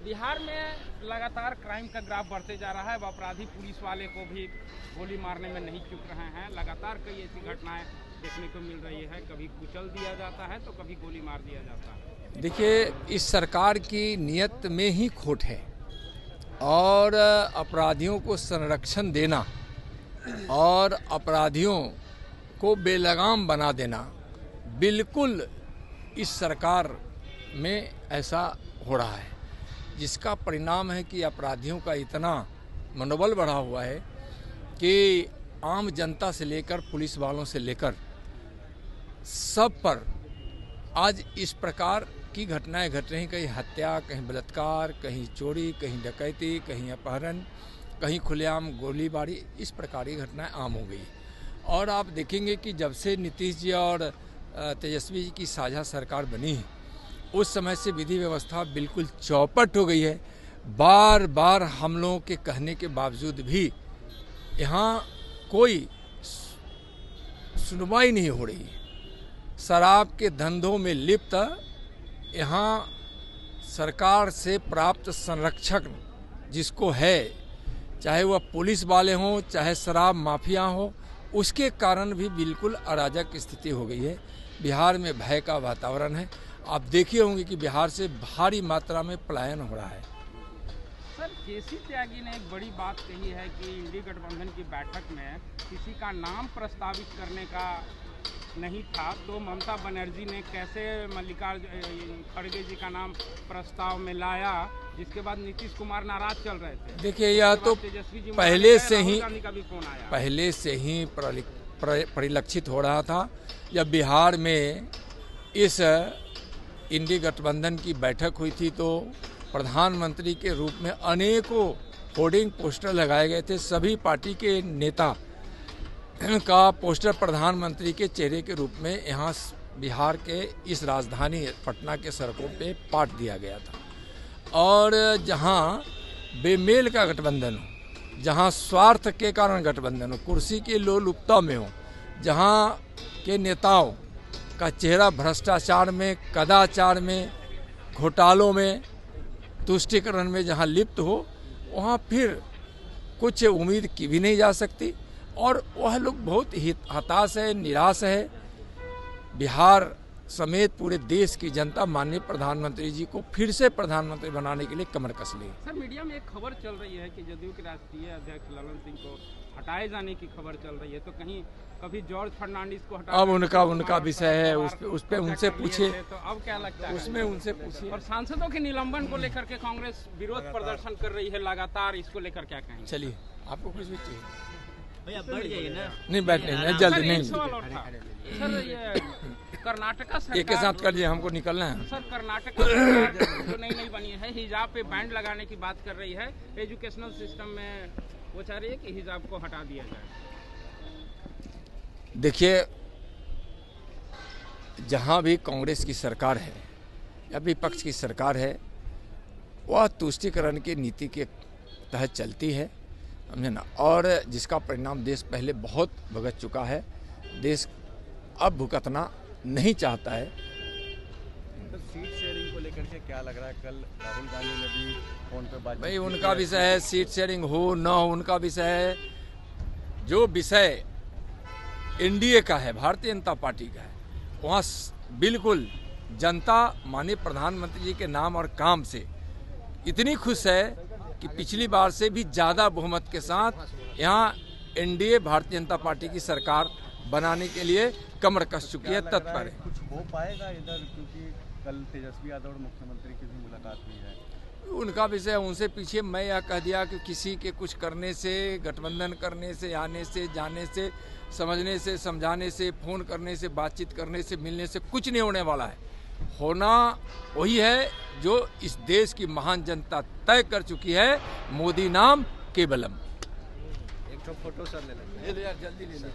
बिहार में लगातार क्राइम का ग्राफ बढ़ते जा रहा है। अब अपराधी पुलिस वाले को भी गोली मारने में नहीं चूक रहे हैं। लगातार कई ऐसी घटनाएं देखने को मिल रही है, कभी कुचल दिया जाता है तो कभी गोली मार दिया जाता है। देखिए, इस सरकार की नीयत में ही खोट है और अपराधियों को संरक्षण देना और अपराधियों को बेलगाम बना देना बिल्कुल इस सरकार में ऐसा हो रहा है, जिसका परिणाम है कि अपराधियों का इतना मनोबल बढ़ा हुआ है कि आम जनता से लेकर पुलिस वालों से लेकर सब पर आज इस प्रकार की घटनाएं घट रही। कहीं हत्या, कहीं बलात्कार, कहीं चोरी, कहीं डकैती, कहीं अपहरण, कहीं खुलेआम गोलीबारी, इस प्रकार की घटनाएं आम हो गई। और आप देखेंगे कि जब से नीतीश जी और तेजस्वी जी की साझा सरकार बनी है, उस समय से विधि व्यवस्था बिल्कुल चौपट हो गई है। बार बार हम लोगों के कहने के बावजूद भी यहाँ कोई सुनवाई नहीं हो रही है। शराब के धंधों में लिप्त यहाँ सरकार से प्राप्त संरक्षण जिसको है, चाहे वह पुलिस वाले हों, चाहे शराब माफिया हो, उसके कारण भी बिल्कुल अराजक स्थिति हो गई है। बिहार में भय का वातावरण है। आप देखे होंगे कि बिहार से भारी मात्रा में पलायन हो रहा है। सर, केसी त्यागी ने एक बड़ी बात कही है कि इंडी गठबंधन की बैठक में किसी का नाम प्रस्तावित करने का नहीं था, तो ममता बनर्जी ने कैसे मल्लिकार्जुन खड़गे जी का नाम प्रस्ताव में लाया, जिसके बाद नीतीश कुमार नाराज चल रहे थे। देखिए, यह तो पहले से ही परिलक्षित हो रहा था। जब बिहार में इस इंडी गठबंधन की बैठक हुई थी तो प्रधानमंत्री के रूप में अनेकों होर्डिंग पोस्टर लगाए गए थे। सभी पार्टी के नेता का पोस्टर प्रधानमंत्री के चेहरे के रूप में यहाँ बिहार के इस राजधानी पटना के सड़कों पे पाट दिया गया था। और जहाँ बेमेल का गठबंधन हो, जहाँ स्वार्थ के कारण गठबंधन हो, कुर्सी की लोलुपता में हो, जहाँ के नेताओं का चेहरा भ्रष्टाचार में, कदाचार में, घोटालों में, तुष्टीकरण में जहाँ लिप्त हो, वहाँ फिर कुछ उम्मीद की भी नहीं जा सकती। और वह लोग बहुत हताश है, निराश है। बिहार समेत पूरे देश की जनता माननीय प्रधानमंत्री जी को फिर से प्रधानमंत्री बनाने के लिए कमर कस ली। सर, मीडिया में एक खबर चल रही है कि जदयू के राष्ट्रीय अध्यक्ष ललन सिंह को हटाए जाने की खबर चल रही है, तो कहीं कभी जॉर्ज फर्नांडिस को हटा, अब उनका विषय है, उस पे उनसे पूछिए। तो अब क्या लगता है उसमें उनसे पूछिए। और सांसदों के निलंबन को लेकर के कांग्रेस विरोध प्रदर्शन कर रही है लगातार, इसको लेकर क्या कहेंगे? चलिए, आपको कुछ भी चाहिए? भैया बैठ जाइए ना। नहीं, बैठने नहीं, जल्दी नहीं। सर, ये कर्नाटका सरकार एक के साथ कर दिए, हमको निकलना है। सर, कर्नाटका सरकार जो नई बनी है, हिजाब पे बैंड लगाने की बात कर रही है। एजुकेशनल सिस्टम में वो चाह रही है कि हिजाब को हटा दिया जाए। देखिए, जहां भी कांग्रेस की सरकार है या विपक्ष की सरकार है, वह तुष्टीकरण की नीति के तहत चलती है, समझे ना। और जिसका परिणाम देश पहले बहुत भुगत चुका है, देश अब भुगतना नहीं चाहता है। तो सीट शेयरिंग को लेकर के क्या लग रहा है? कल राहुल गांधी ने भी फोन पे बात, भाई उनका विषय है, सीट शेयरिंग हो न हो उनका विषय है। जो विषय एनडीए का है, भारतीय जनता पार्टी का है, वहाँ बिल्कुल जनता माननीय प्रधानमंत्री जी के नाम और काम से इतनी खुश है कि पिछली बार से भी ज़्यादा बहुमत के साथ यहाँ एनडीए भारतीय जनता पार्टी की सरकार बनाने के लिए कमर कस चुकी है, तत्पर है। कुछ हो पाएगा इधर, क्योंकि कल तेजस्वी यादव और मुख्यमंत्री की भी मुलाकात हुई है। उनका विषय उनसे पीछे। मैं यह कह दिया कि किसी के कुछ करने से, गठबंधन करने से, आने से, जाने से, समझने से, समझाने से, फोन करने से, बातचीत करने से, मिलने से कुछ नहीं होने वाला है। होना वही है जो इस देश की महान जनता तय कर चुकी है, मोदी नाम केवलम। एक तो फोटो सर ले लेंगे। ले यार, जल्दी ले ले।